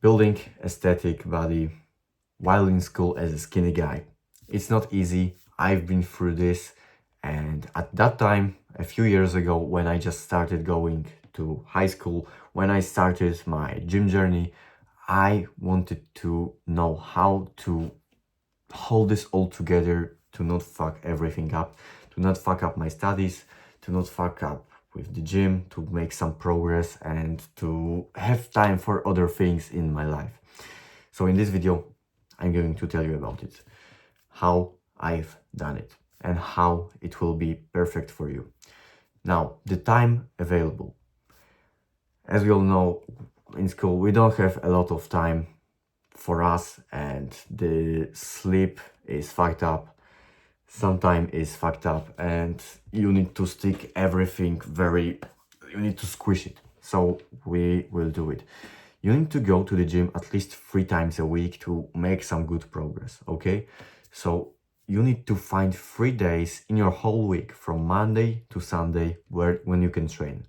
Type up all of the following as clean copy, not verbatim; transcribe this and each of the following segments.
building aesthetic body while in school as a skinny guy. It's not easy. I've been through this, and at that time, a few years ago, when I just started going to high school, when I started my gym journey, I wanted to know how to hold this all together, to not fuck everything up, to not fuck up my studies, to not fuck up with the gym, to make some progress and to have time for other things in my life. So in this video, I'm going to tell you about it, how I've done it and how it will be perfect for you. Now, the time available. As we all know, in school, we don't have a lot of time for us, and the sleep is fucked up, sometime is fucked up, and you need to stick everything you need to squish it. So we will do it. You need to go to the gym at least 3 times a week to make some good progress, okay? So you need to find 3 days in your whole week from Monday to Sunday when you can train.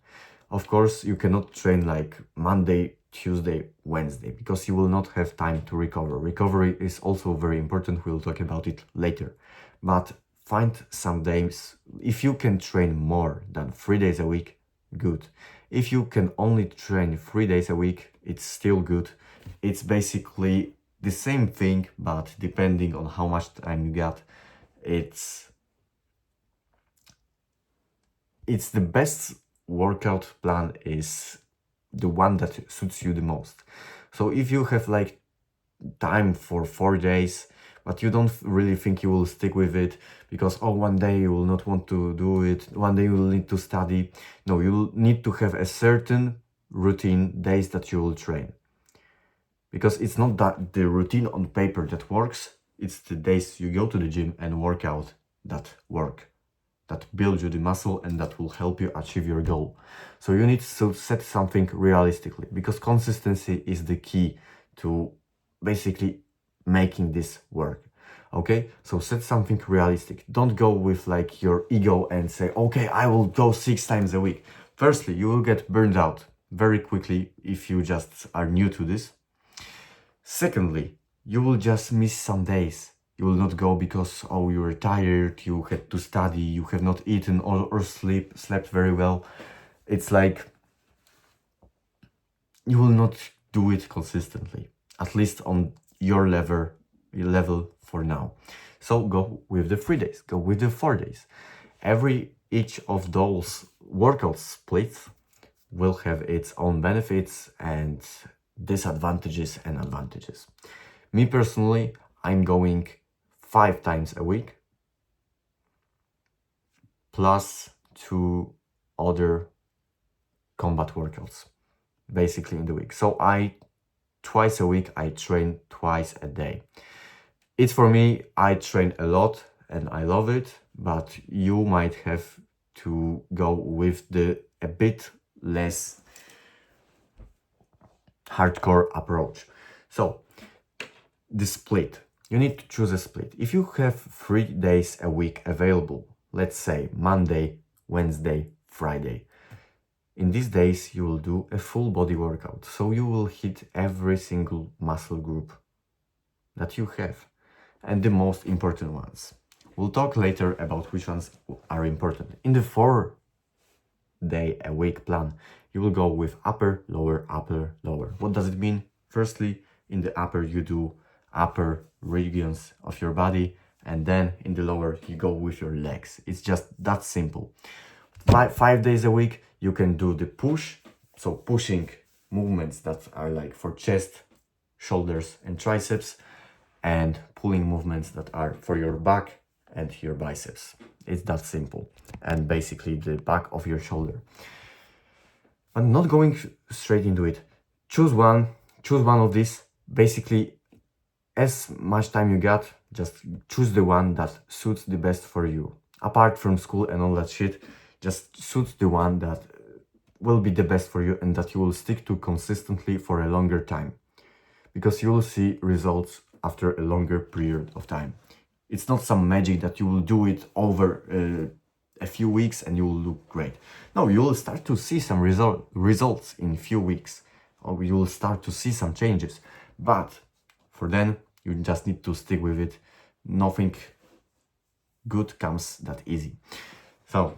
Of course, you cannot train like Monday, Tuesday, Wednesday, because you will not have time to recover. Recovery is also very important. We'll talk about it later. But find some days. If you can train more than 3 days a week, good. If you can only train 3 days a week, it's still good. It's basically the same thing, but depending on how much time you got, it's the best workout plan is the one that suits you the most. So if you have like time for 4 days, but you don't really think you will stick with it because, oh, one day you will not want to do it, one day you will need to study. No, you will need to have a certain routine days that you will train. Because it's not that the routine on paper that works, it's the days you go to the gym and work out that work, that build you the muscle and that will help you achieve your goal. So you need to set something realistically, because consistency is the key to basically making this work. Okay, so set something realistic. Don't go with like your ego and say, okay, I will go 6 times a week. Firstly, you will get burned out very quickly if you just are new to this. Secondly, you will just miss some days. You will not go because, oh, you were tired, you had to study, you have not eaten or slept very well. It's like you will not do it consistently, at least on your level for now. So go with the 3 days, go with the 4 days. Each of those workout splits will have its own benefits and disadvantages and advantages. Me personally, I'm going 5 times a week plus 2 other combat workouts basically in the week. So twice a week I train twice a day. It's for me, I train a lot and I love it, but you might have to go with a bit less hardcore approach. So the split, you need to choose a split. If you have 3 days a week available, let's say Monday, Wednesday, Friday, in these days you will do a full body workout. So you will hit every single muscle group that you have and the most important ones. We'll talk later about which ones are important. In the 4 day a week plan, you will go with upper, lower, upper, lower. What does it mean? Firstly, in the upper you do upper regions of your body, and then in the lower you go with your legs. It's just that simple. 5 days a week you can do the push, so pushing movements that are like for chest, shoulders and triceps, and pulling movements that are for your back and your biceps. It's that simple, and basically the back of your shoulder. I'm not going straight into it. Choose one of these. Basically, as much time you got, just choose the one that suits the best for you. Apart from school and all that shit, just suits the one that will be the best for you and that you will stick to consistently for a longer time. Because you will see results after a longer period of time. It's not some magic that you will do it over a few weeks and you will look great. No, you will start to see some results in few weeks. or you will start to see some changes. But for then, you just need to stick with it. Nothing good comes that easy. So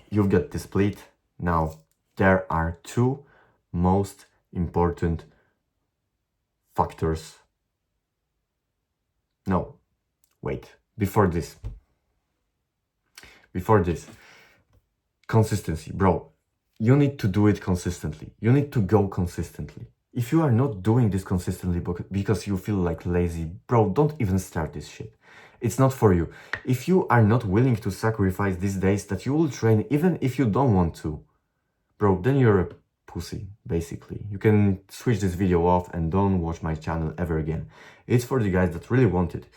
you've got the split. Now there are two most important factors. No, wait, before this, consistency, bro. You need to do it consistently. You need to go consistently. If you are not doing this consistently because you feel like lazy, bro, don't even start this shit. It's not for you. If you are not willing to sacrifice these days that you will train even if you don't want to, bro, then you're a pussy, basically. You can switch this video off and don't watch my channel ever again. It's for the guys that really want it.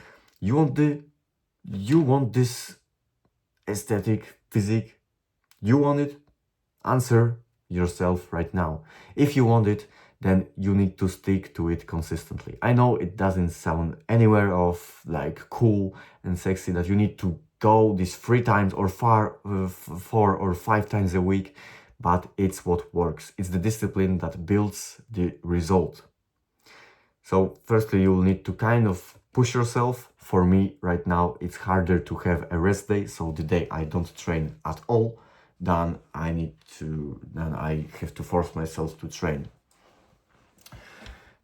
You want this aesthetic physique? You want it? Answer yourself right now. If you want it, then you need to stick to it consistently. I know it doesn't sound anywhere of like cool and sexy that you need to go these 3 times or 4 or 5 times a week, but it's what works. It's the discipline that builds the result. So firstly, you will need to kind of push yourself. For me right now, it's harder to have a rest day. So the day I don't train at all, then I have to force myself to train.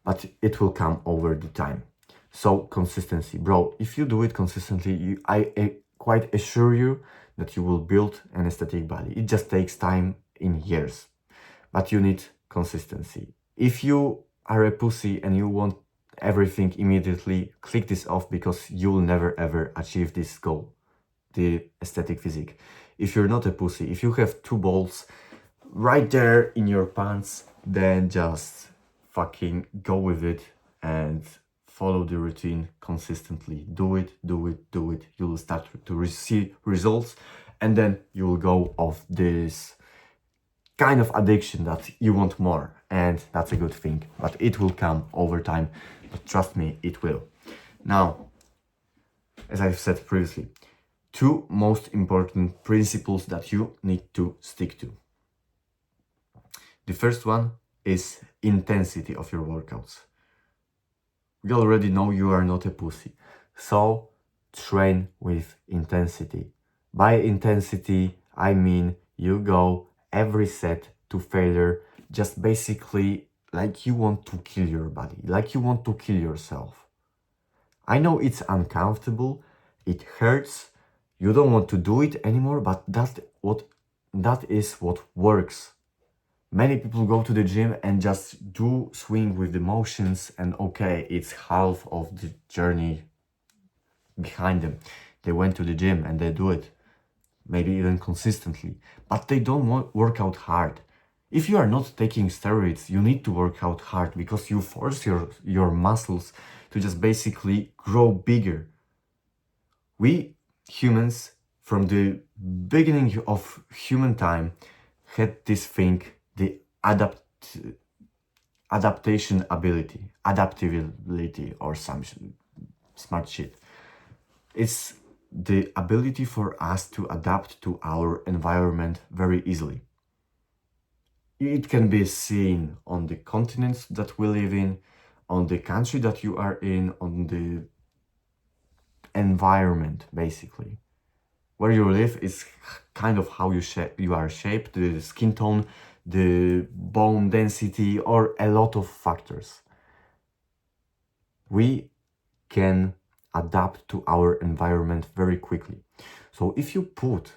But it will come over the time. So consistency, bro, if you do it consistently, I quite assure you that you will build an aesthetic body. It just takes time in years, but you need consistency. If you are a pussy and you want everything immediately, click this off because you will never ever achieve this goal, the aesthetic physique. If you're not a pussy, if you have 2 balls right there in your pants, then just fucking go with it and follow the routine consistently. Do it. You will start to receive results, and then you will go off this kind of addiction that you want more, and that's a good thing, but it will come over time. But trust me, it will. Now, as I've said previously, 2 most important principles that you need to stick to. The first one is intensity of your workouts. We already know you are not a pussy, so train with intensity. By intensity, I mean you go every set to failure, just basically like you want to kill your body, like you want to kill yourself. I know it's uncomfortable, it hurts, you don't want to do it anymore, but that is what works. Many people go to the gym and just do swing with the motions, and okay, it's half of the journey behind them. They went to the gym and they do it, maybe even consistently, but they don't work out hard. If you are not taking steroids, you need to work out hard because you force your muscles to just basically grow bigger. We humans, from the beginning of human time, had this thing, the adaptation ability, adaptability, or some smart shit. It's the ability for us to adapt to our environment very easily. It can be seen on the continents that we live in, on the country that you are in, on the environment, basically. Where you live is kind of how you are shaped, the skin tone, the bone density, or a lot of factors. We can adapt to our environment very quickly. So if you put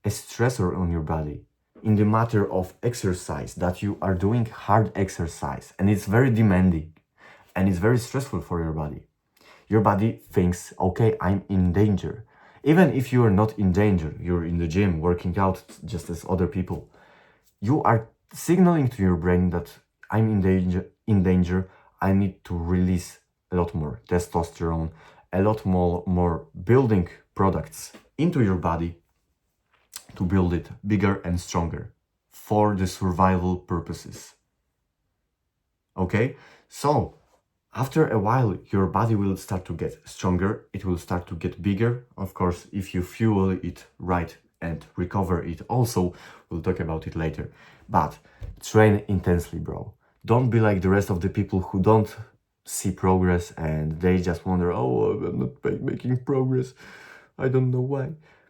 a stressor on your body in the matter of exercise, that you are doing hard exercise and it's very demanding and it's very stressful for your body thinks, okay, I'm in danger. Even if you are not in danger, you're in the gym working out just as other people, you are signaling to your brain that I'm in danger, I need to release a lot more testosterone, a lot more building products into your body to build it bigger and stronger for the survival purposes. Okay? So, after a while, your body will start to get stronger, it will start to get bigger, of course, if you fuel it right and recover it also. We'll talk about it later. But train intensely, bro. Don't be like the rest of the people who don't see progress and they just wonder, oh, I'm not making progress. I don't know why.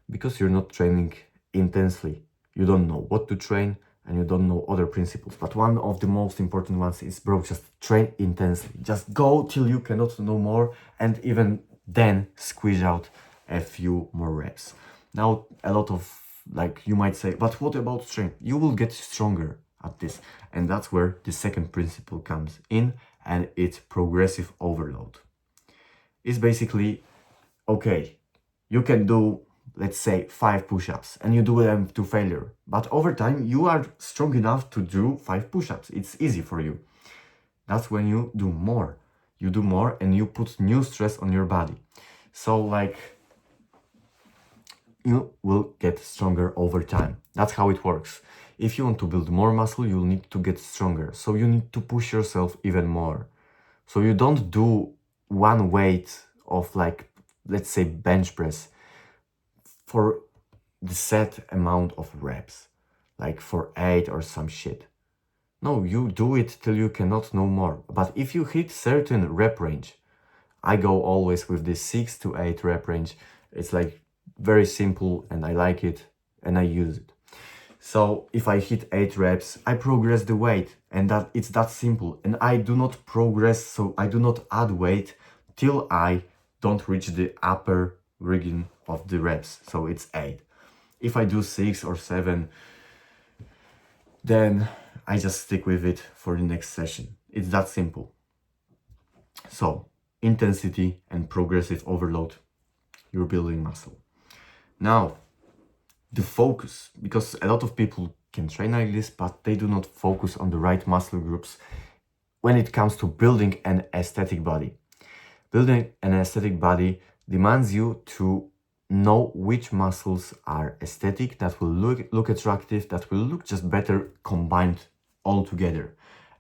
Because you're not training intensely. You don't know what to train and you don't know other principles. But one of the most important ones is, bro, just train intensely. Just go till you cannot know more, and even then squeeze out a few more reps. Now, a lot of, like, you might say, but what about strength? You will get stronger at this. And that's where the second principle comes in, and it's progressive overload. It's basically, okay, you can do, let's say, 5 push-ups and you do them to failure. But over time, you are strong enough to do 5 push-ups. It's easy for you. That's when you do more. You do more and you put new stress on your body. So, like, you will get stronger over time. That's how it works. If you want to build more muscle, you'll need to get stronger. So you need to push yourself even more. So you don't do one weight of, like, let's say, bench press for the set amount of reps, like for 8 or some shit. No, you do it till you cannot no more. But if you hit certain rep range, I go always with this 6 to 8 rep range. It's like very simple and I like it and I use it. So if I hit 8 reps, I progress the weight, and that it's that simple. And I do not progress, so I do not add weight till I don't reach the upper region of the reps. So it's 8. If I do 6 or 7, then I just stick with it for the next session. It's that simple. So intensity and progressive overload, you're building muscle. Now, the focus, because a lot of people can train like this, but they do not focus on the right muscle groups when it comes to building an aesthetic body. Building an aesthetic body demands you to know which muscles are aesthetic, that will look attractive, that will look just better combined all together.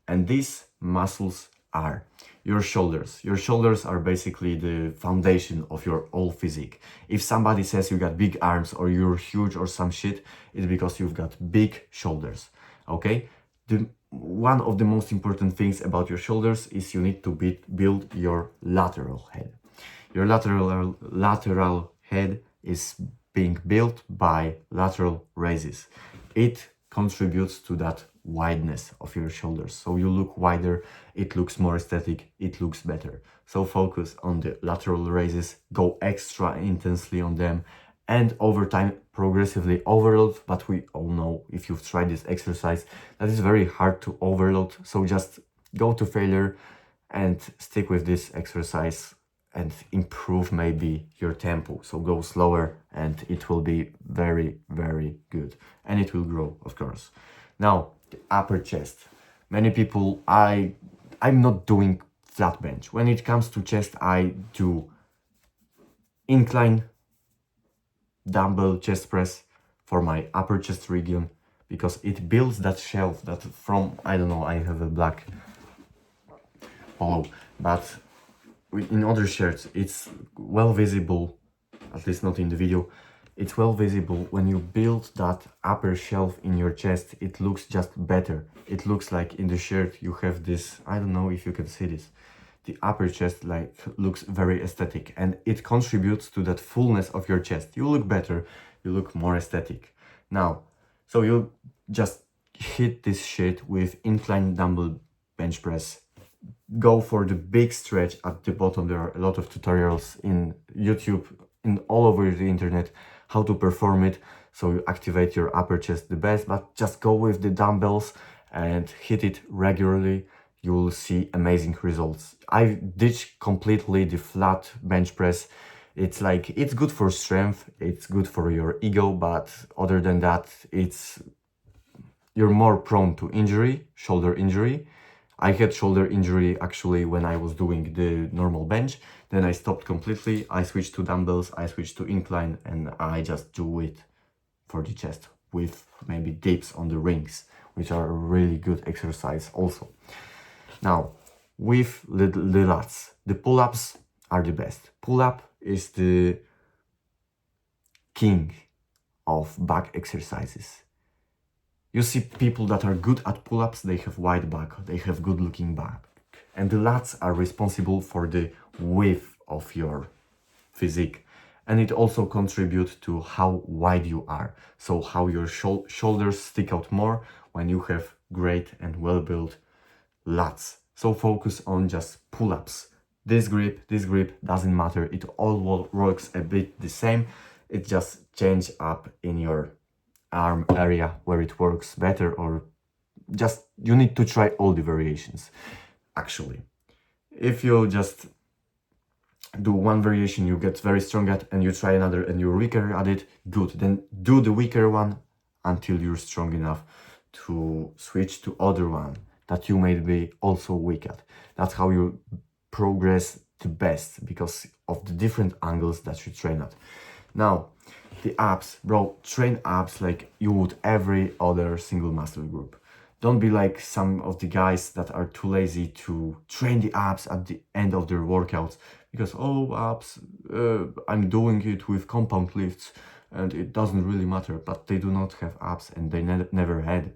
And these muscles are your shoulders. Your shoulders are basically the foundation of your whole physique. If somebody says you got big arms or you're huge or some shit, it's because you've got big shoulders, okay? One of the most important things about your shoulders is you need to build your lateral head. Your lateral head is being built by lateral raises. It contributes to that wideness of your shoulders. So you look wider, it looks more aesthetic, it looks better. So focus on the lateral raises, go extra intensely on them, and over time progressively overload. But we all know, if you've tried this exercise, that is very hard to overload. So just go to failure and stick with this exercise and improve maybe your tempo. So go slower and it will be very, very good. And it will grow, of course. Now, the upper chest. Many people, I'm not doing flat bench. When it comes to chest, I do incline dumbbell chest press for my upper chest region, because it builds that shelf that from, I don't know, I have a black polo, but in other shirts, it's well visible, at least not in the video. It's well visible when you build that upper shelf in your chest. It looks just better. It looks like in the shirt you have this, I don't know if you can see this, the upper chest like looks very aesthetic, and it contributes to that fullness of your chest. You look better, you look more aesthetic. Now, so you just hit this shit with incline dumbbell bench press. Go for the big stretch at the bottom. There are a lot of tutorials in YouTube, in all over the internet, how to perform it, so you activate your upper chest the best. But just go with the dumbbells and hit it regularly. You will see amazing results. I ditched completely the flat bench press. It's like, it's good for strength, it's good for your ego, but other than that, you're more prone to injury, shoulder injury. I had shoulder injury actually when I was doing the normal bench. Then I stopped completely. I switched to dumbbells, I switched to incline, and I just do it for the chest with maybe dips on the rings, which are a really good exercise also. Now, with the lats, the pull-ups are the best. Pull-up is the king of back exercises. You see people that are good at pull-ups, they have wide back, they have good looking back. And the lats are responsible for the width of your physique. And it also contributes to how wide you are. So how your shoulders stick out more when you have great and well-built lats. So focus on just pull-ups. This grip, doesn't matter. It all works a bit the same. It just change up in your arm area where it works better, or just you need to try all the variations. Actually, if you just do one variation you get very strong at, and you try another and you're weaker at it, good. Then do the weaker one until you're strong enough to switch to other one that you may be also weak at. That's how you progress the best, because of the different angles that you train at. Now, the abs, bro, train abs like you would every other single muscle group. Don't be like some of the guys that are too lazy to train the abs at the end of their workouts, because, oh, abs, I'm doing it with compound lifts and it doesn't really matter, but they do not have abs and they never had.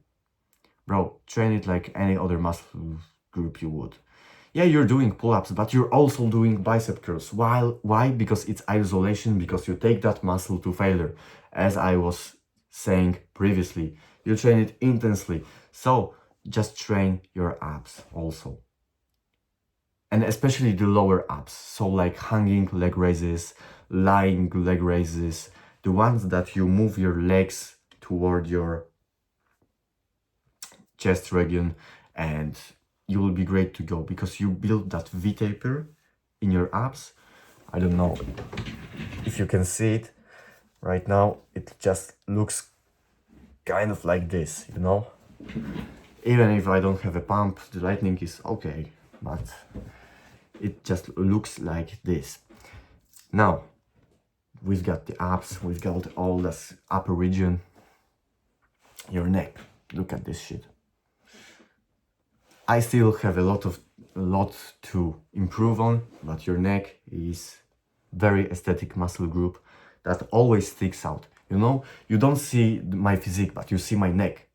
Bro, train it like any other muscle group you would. Yeah, you're doing pull-ups, but you're also doing bicep curls. Why? Because it's isolation, because you take that muscle to failure. As I was saying previously, you train it intensely. So just train your abs also. And especially the lower abs. So like hanging leg raises, lying leg raises, the ones that you move your legs toward your chest region, and you will be great to go, because you build that V-taper in your abs. I don't know if you can see it right now. It just looks kind of like this, you know? Even if I don't have a pump, the lighting is okay, but it just looks like this. Now, we've got the abs, we've got all this upper region, your neck. Look at this shit. I still have a lot to improve on, but your neck is very aesthetic muscle group that always sticks out. You know, you don't see my physique, but you see my neck.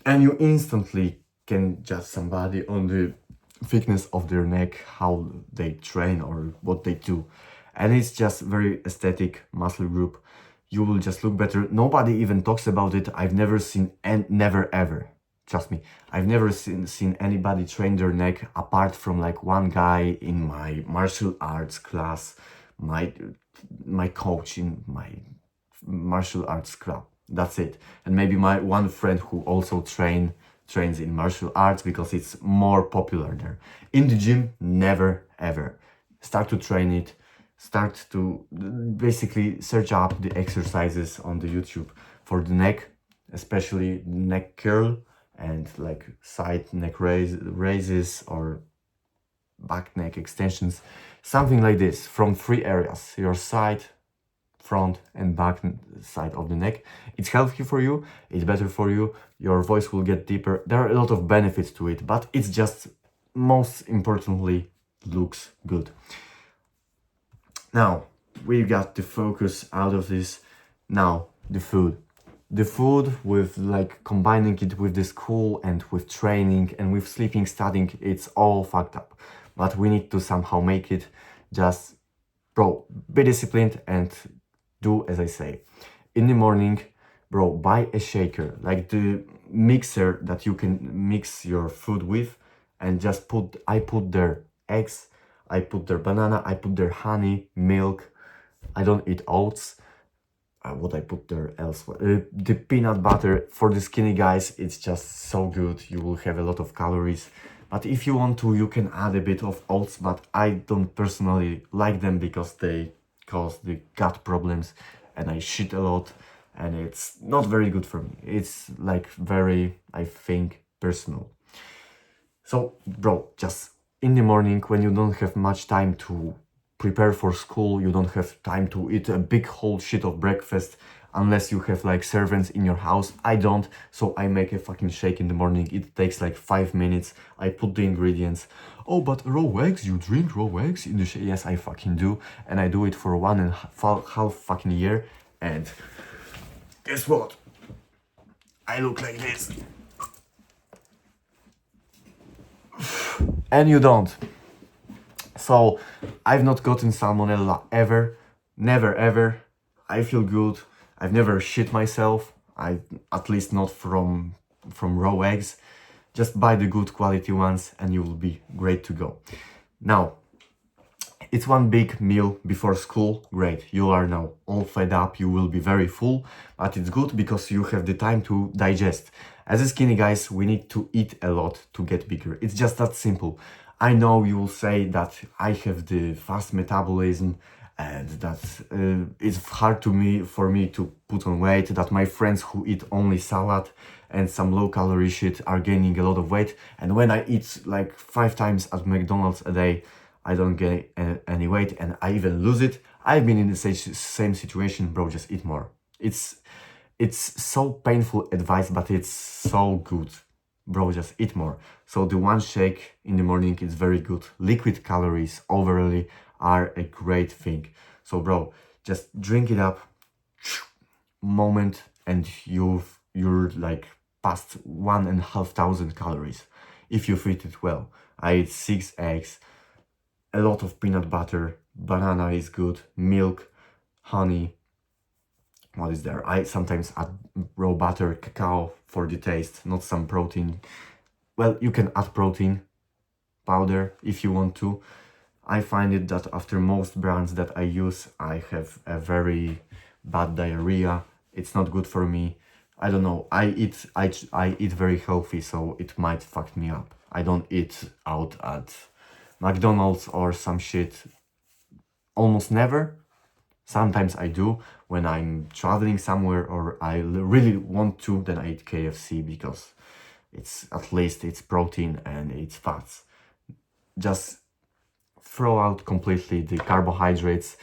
And you instantly can judge somebody on the thickness of their neck, how they train or what they do. And it's just very aesthetic muscle group. You will just look better. Nobody even talks about it. I've never seen, and never ever. Trust me, I've never seen anybody train their neck apart from like one guy in my martial arts class, my coach in my martial arts club. That's it. And maybe my one friend who also trains in martial arts, because it's more popular there. In the gym, never ever. Start to train it. Start to basically search up the exercises on the YouTube for the neck, especially neck curl and like side neck raises or back neck extensions, something like this, from 3 areas: your side, front and back side of the neck. It's healthy for you, it's better for you, your voice will get deeper. There are a lot of benefits to it, but it's just, most importantly, looks good. Now, we got the focus out of this. Now, the food. The food, with like combining it with the school and with training and with sleeping, studying, it's all fucked up. But we need to somehow make it. Just, bro, be disciplined and do as I say. In the morning, bro, buy a shaker, like the mixer that you can mix your food with, and just I put there eggs, I put there banana, I put there honey, milk. I don't eat oats. What I put there elsewhere, the peanut butter. For the skinny guys, it's just so good. You will have a lot of calories, but if you want to, you can add a bit of oats, but I don't personally like them because they cause the gut problems and I shit a lot, and it's not very good for me. It's like very, I think, personal. So bro, just in the morning, when you don't have much time to prepare for school, you don't have time to eat a big whole shit of breakfast, unless you have like servants in your house. I don't, so I make a fucking shake in the morning. It takes like 5 minutes. I put the ingredients. Oh, but raw eggs? You drink raw eggs in the shake? Yes, I fucking do, and I do it for 1.5 fucking year. And guess what? I look like this. And you don't. So I've not gotten salmonella ever, never ever. I feel good. I've never shit myself. At least not from raw eggs. Just buy the good quality ones and you will be great to go. Now, it's one big meal before school. Great, you are now all fed up, you will be very full, but it's good because you have the time to digest. As a skinny guys, we need to eat a lot to get bigger. It's just that simple. I know you will say that I have the fast metabolism and that it's hard for me to put on weight, that my friends who eat only salad and some low calorie shit are gaining a lot of weight, and when I eat like 5 times at McDonald's a day, I don't gain any weight and I even lose it. I've been in the same situation, bro, just eat more. It's so painful advice, but it's so good. Bro, just eat more. So the one shake in the morning is very good. Liquid calories overall are a great thing. So bro, just drink it up, moment, and you're like past 1,500 calories if you feed it well. I ate 6 eggs, a lot of peanut butter, banana is good, milk, honey. What is there? I sometimes add raw butter, cacao for the taste, not some protein. Well, you can add protein powder if you want to. I find it that after most brands that I use, I have a very bad diarrhea. It's not good for me. I don't know. I eat very healthy, so it might fuck me up. I don't eat out at McDonald's or some shit. Almost never. Sometimes I do when I'm traveling somewhere or I really want to, then I eat KFC because at least it's protein and it's fats. Just throw out completely the carbohydrates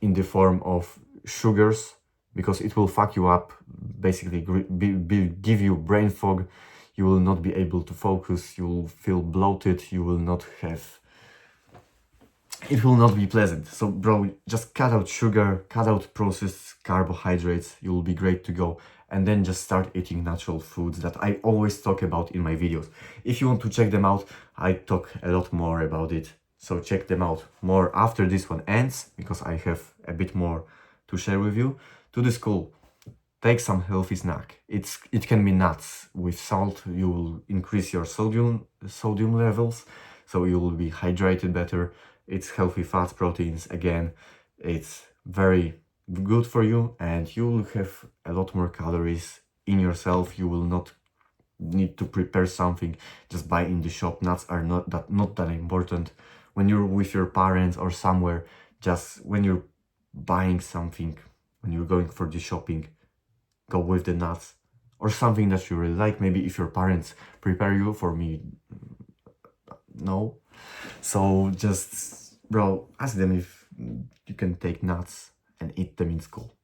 in the form of sugars because it will fuck you up, basically give you brain fog. You will not be able to focus, you will feel bloated, it will not be pleasant. So bro, just cut out sugar, cut out processed carbohydrates, you will be great to go. And then just start eating natural foods that I always talk about in my videos. If you want to check them out, I talk a lot more about it. So check them out more after this one ends, because I have a bit more to share with you. To the school, take some healthy snack. It can be nuts. With salt, you will increase your sodium levels, so you will be hydrated better. It's healthy fats, proteins, again, it's very good for you and you will have a lot more calories in yourself. You will not need to prepare something, just buy in the shop. Nuts are not that important. When you're with your parents or somewhere, just when you're buying something, when you're going for the shopping, go with the nuts or something that you really like. Maybe if your parents prepare you, for me, no. So just, bro, ask them if you can take nuts and eat them in school.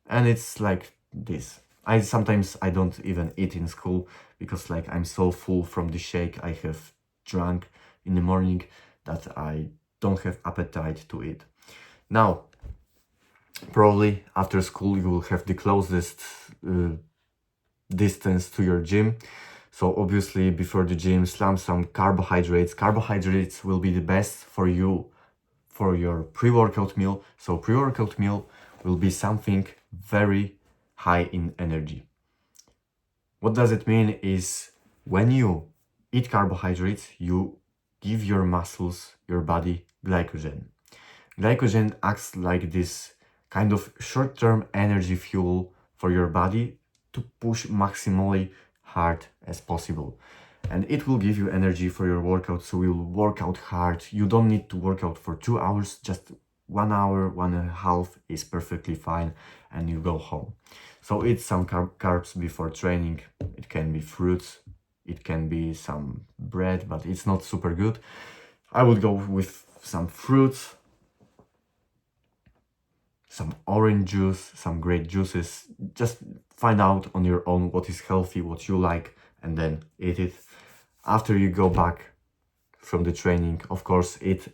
And it's like this. Sometimes I don't even eat in school because like I'm so full from the shake I have drunk in the morning that I don't have appetite to eat. Now, probably after school you will have the closest distance to your gym. So obviously before the gym, slam some carbohydrates. Carbohydrates will be the best for you for your pre-workout meal. So pre-workout meal will be something very high in energy. What does it mean is when you eat carbohydrates, you give your muscles, your body, glycogen. Glycogen acts like this kind of short-term energy fuel for your body to push maximally hard as possible. And it will give you energy for your workout, so you will work out hard. You don't need to work out for 2 hours, just 1 hour, 1.5 is perfectly fine, and you go home. So eat some carbs before training. It can be fruits, it can be some bread, but it's not super good. I would go with some fruits, some orange juice, some great juices. Just find out on your own what is healthy, what you like, and then eat it. After you go back from the training, of course, eat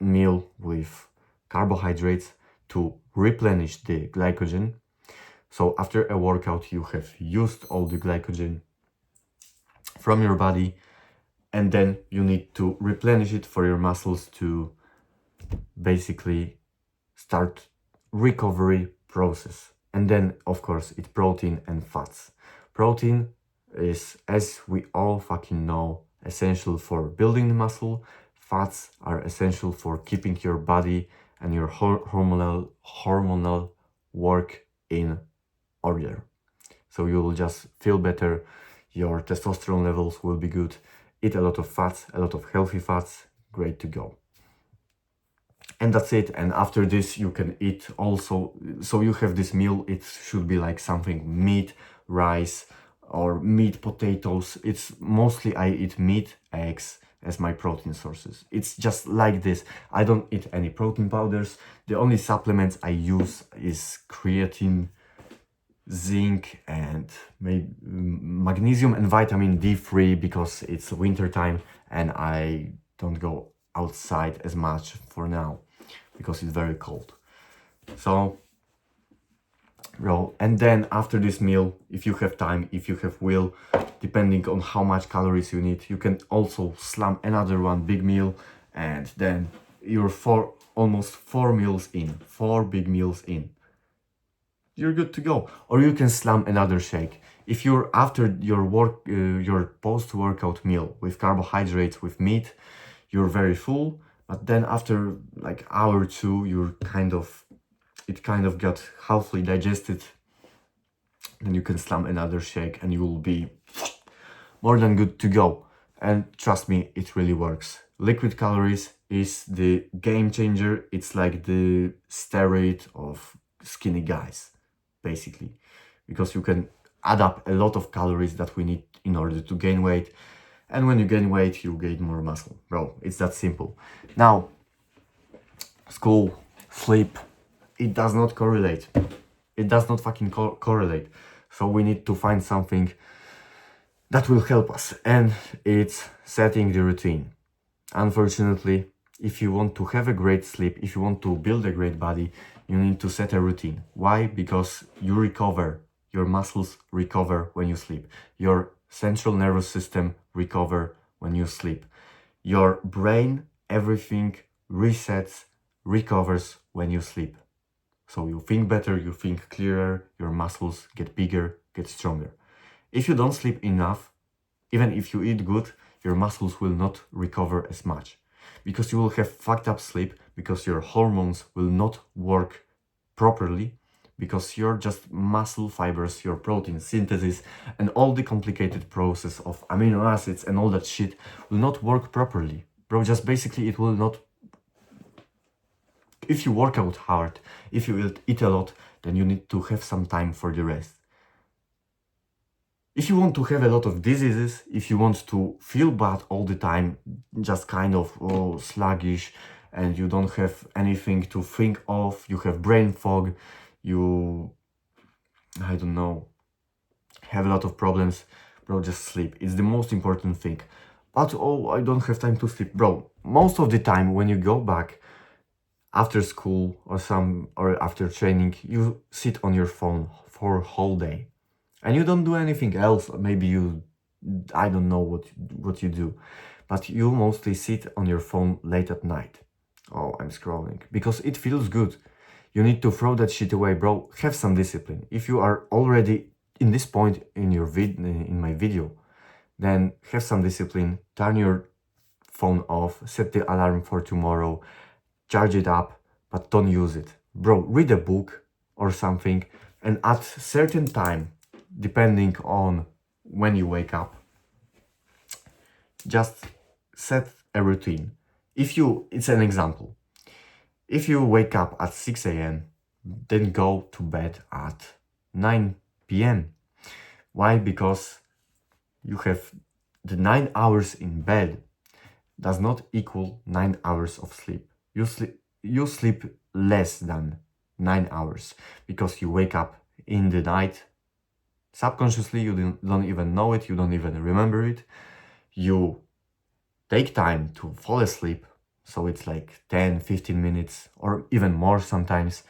meal with carbohydrates to replenish the glycogen. So after a workout, you have used all the glycogen from your body, and then you need to replenish it for your muscles to basically start recovery process. And then of course it's protein and fats. Protein is, as we all fucking know, essential for building the muscle. Fats are essential for keeping your body and your hormonal work in order. So you will just feel better, your testosterone levels will be good. Eat a lot of fats, a lot of healthy fats, great to go. And that's it. And after this you can eat also, so you have this meal, it should be like something meat, rice, or meat, potatoes. It's mostly I eat meat, eggs as my protein sources. It's just like this. I don't eat any protein powders. The only supplements I use is creatine, zinc, and maybe magnesium and vitamin D3, because it's winter time and I don't go outside as much for now because it's very cold. So and then after this meal, if you have time, if you have will, depending on how much calories you need, you can also slam another one big meal, and then you're almost 4 meals in, 4 big meals in, you're good to go. Or you can slam another shake. If you're after your post-workout meal with carbohydrates, with meat, you're very full, but then after like hour or two, it kind of got halfly digested, then you can slam another shake and you will be more than good to go. And trust me, it really works. Liquid calories is the game changer. It's like the steroid of skinny guys, basically, because you can add up a lot of calories that we need in order to gain weight. And when you gain weight, you gain more muscle. Bro, it's that simple. Now, school, sleep, it does not correlate. It does not fucking correlate. So we need to find something that will help us, and it's setting the routine. Unfortunately, if you want to have a great sleep, if you want to build a great body, you need to set a routine. Why? Because you recover, your muscles recover when you sleep. Your central nervous system recover when you sleep. Your brain, everything resets, recovers when you sleep. So you think better, you think clearer, your muscles get bigger, get stronger. If you don't sleep enough, even if you eat good, your muscles will not recover as much, because you will have fucked up sleep, because your hormones will not work properly, because your just muscle fibers, your protein synthesis, and all the complicated process of amino acids and all that shit will not work properly. Bro, just basically it will not. If you work out hard, if you eat a lot, then you need to have some time for the rest. If you want to have a lot of diseases, if you want to feel bad all the time, just kind of sluggish, and you don't have anything to think of, you have brain fog, you, I don't know, have a lot of problems, bro, just sleep. It's the most important thing. But oh, I don't have time to sleep. Bro, most of the time when you go back after school or after training, you sit on your phone for a whole day. And you don't do anything else. Maybe I don't know what you do, but you mostly sit on your phone late at night. Oh, I'm scrolling, because it feels good. You need to throw that shit away, bro. Have some discipline. If you are already in this point in my video, then have some discipline. Turn your phone off, set the alarm for tomorrow, charge it up, but don't use it. Bro, read a book or something, and at certain time, depending on when you wake up, just set a routine. It's an example. If you wake up at 6 a.m., then go to bed at 9 p.m. Why? Because you have the 9 hours in bed does not equal 9 hours of sleep. You sleep less than 9 hours because you wake up in the night. Subconsciously, you don't even know it, you don't even remember it. You take time to fall asleep, so it's like 10, 15 minutes or even more sometimes.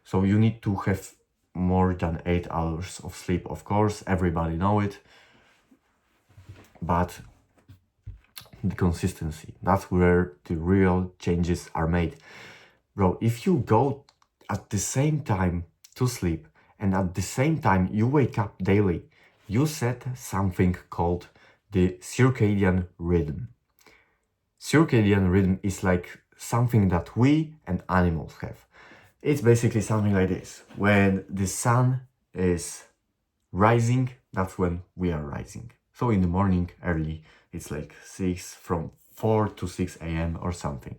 So you need to have more than 8 hours of sleep, of course, everybody know it. But the consistency, that's where the real changes are made. Bro, if you go at the same time to sleep and at the same time you wake up daily, you set something called the circadian rhythm. Circadian rhythm is like something that we and animals have. It's basically something like this. When the sun is rising, that's when we are rising. So in the morning, early, it's like 6, from 4 to 6 a.m. or something.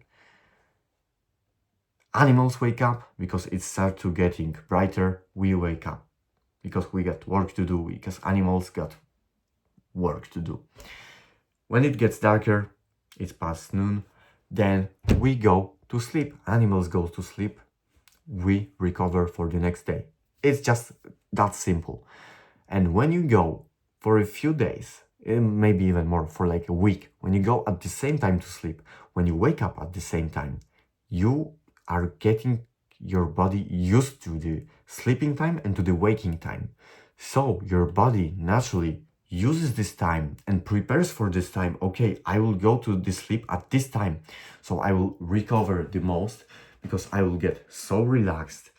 Animals wake up because it starts to getting brighter. We wake up because we got work to do, because animals got work to do. When it gets darker, it's past noon, then we go to sleep. Animals go to sleep. We recover for the next day. It's just that simple. And when you go for a few days, maybe even more, for like a week, when you go at the same time to sleep, when you wake up at the same time, you are getting your body used to the sleeping time and to the waking time. So your body naturally uses this time and prepares for this time. Okay, I will go to the sleep at this time, so I will recover the most, because I will get so relaxed,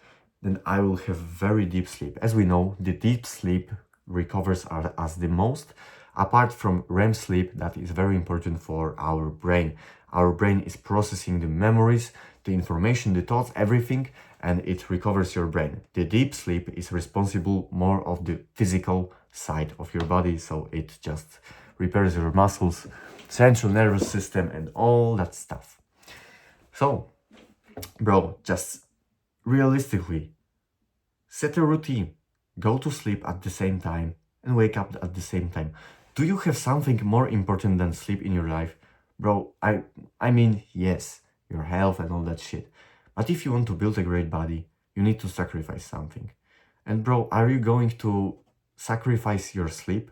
then I will have very deep sleep. As we know, the deep sleep recovers us the most, apart from REM sleep, that is very important for our brain. Our brain is processing the memories, the information, the thoughts, everything, and it recovers your brain. The deep sleep is responsible more of the physical side of your body, so it just repairs your muscles, central nervous system, and all that stuff. So, bro, just realistically, set a routine, go to sleep at the same time and wake up at the same time. Do you have something more important than sleep in your life? Bro, I mean, yes, your health and all that shit. But if you want to build a great body, you need to sacrifice something. And bro, are you going to sacrifice your sleep?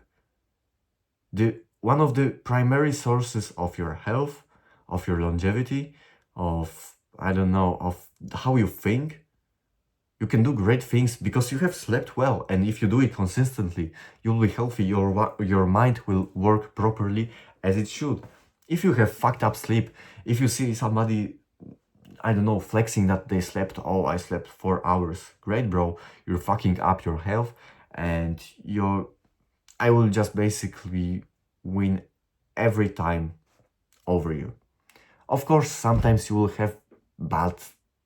One of the primary sources of your health, of your longevity, of, I don't know, of how you think. You can do great things because you have slept well, and if you do it consistently, you'll be healthy, your mind will work properly as it should. If you have fucked up sleep, if you see somebody, I don't know, flexing that they slept, oh, I slept 4 hours, great bro, you're fucking up your health, and I will just basically win every time over you. Of course, sometimes you will have bad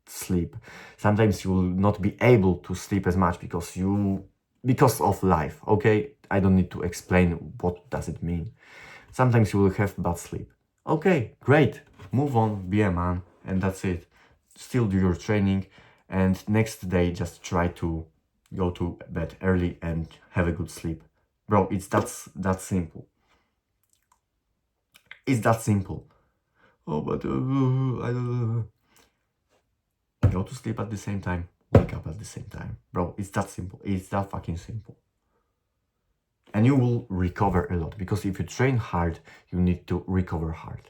sleep. Sometimes you will not be able to sleep as much because of life, okay? I don't need to explain what does it mean. Sometimes you will have bad sleep. Okay, great. Move on, be a man, and that's it. Still do your training, and next day just try to go to bed early and have a good sleep. Bro, it's that simple. It's that simple. Oh, but I don't know. Go to sleep at the same time, wake up at the same time. Bro, it's that simple. It's that fucking simple. And you will recover a lot, because if you train hard, you need to recover hard.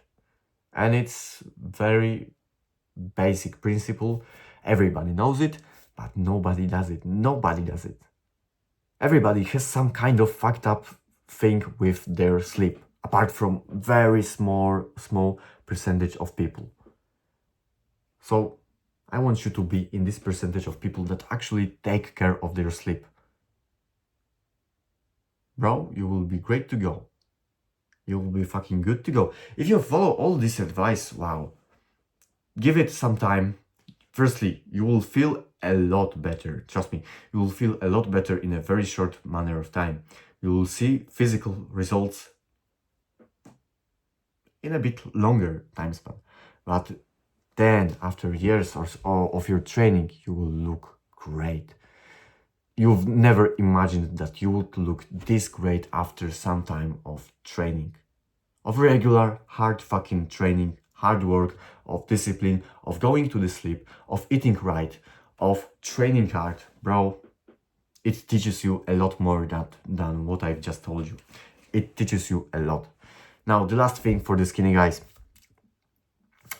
And it's very basic principle. Everybody knows it, but nobody does it. Nobody does it. Everybody has some kind of fucked up thing with their sleep, apart from very small percentage of people. So I want you to be in this percentage of people that actually take care of their sleep. Bro, you will be great to go. You will be fucking good to go. If you follow all this advice, wow, give it some time. Firstly, you will feel a lot better. Trust me, you will feel a lot better in a very short manner of time. You will see physical results in a bit longer time span. But then, after years of your training, you will look great. You've never imagined that you would look this great after some time of training. Of regular, hard fucking training, hard work, of discipline, of going to the sleep, of eating right, of training hard. Bro, it teaches you a lot more than what I've just told you. It teaches you a lot. Now, the last thing for the skinny guys,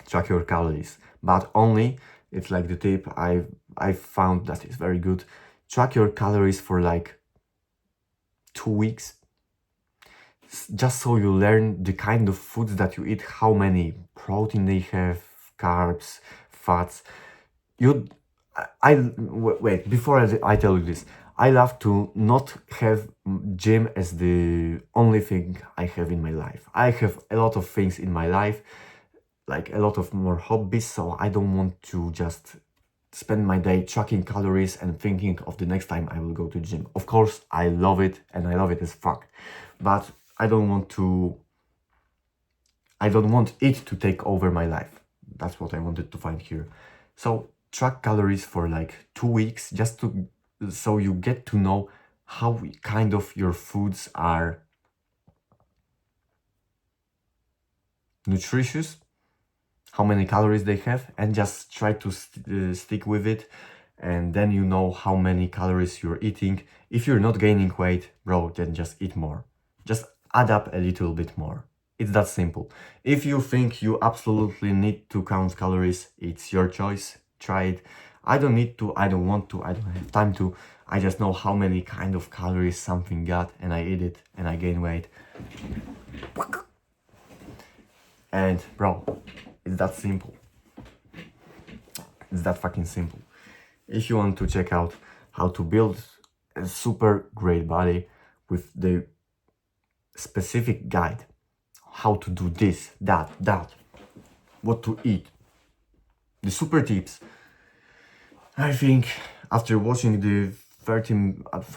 track your calories, but only, it's like the tip I found that is very good. track your calories for like 2 weeks, just so you learn the kind of foods that you eat, how many protein they have, carbs, fats. Wait, before I tell you this, I love to not have gym as the only thing I have in my life. I have a lot of things in my life, like a lot of more hobbies, so I don't want to just spend my day tracking calories and thinking of the next time I will go to gym. Of course, I love it and I love it as fuck, but I don't want it to take over my life. That's what I wanted to find here. So track calories for like 2 weeks, just to so you get to know how kind of your foods are nutritious, how many calories they have, and just try to stick with it, and then you know how many calories you're eating. If you're not gaining weight, bro, then just eat more. Just add up a little bit more. It's that simple. If you think you absolutely need to count calories, it's your choice. Try it. I don't need to, I don't want to, I don't have time to. I just know how many kind of calories something got, and I eat it and I gain weight. And bro, it's that simple. It's that fucking simple. If you want to check out how to build a super great body with the specific guide, how to do this, that, what to eat, the super tips, I think after watching the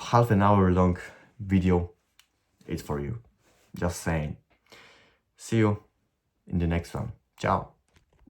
half an hour long video, it's for you. Just saying. See you in the next one. Ciao.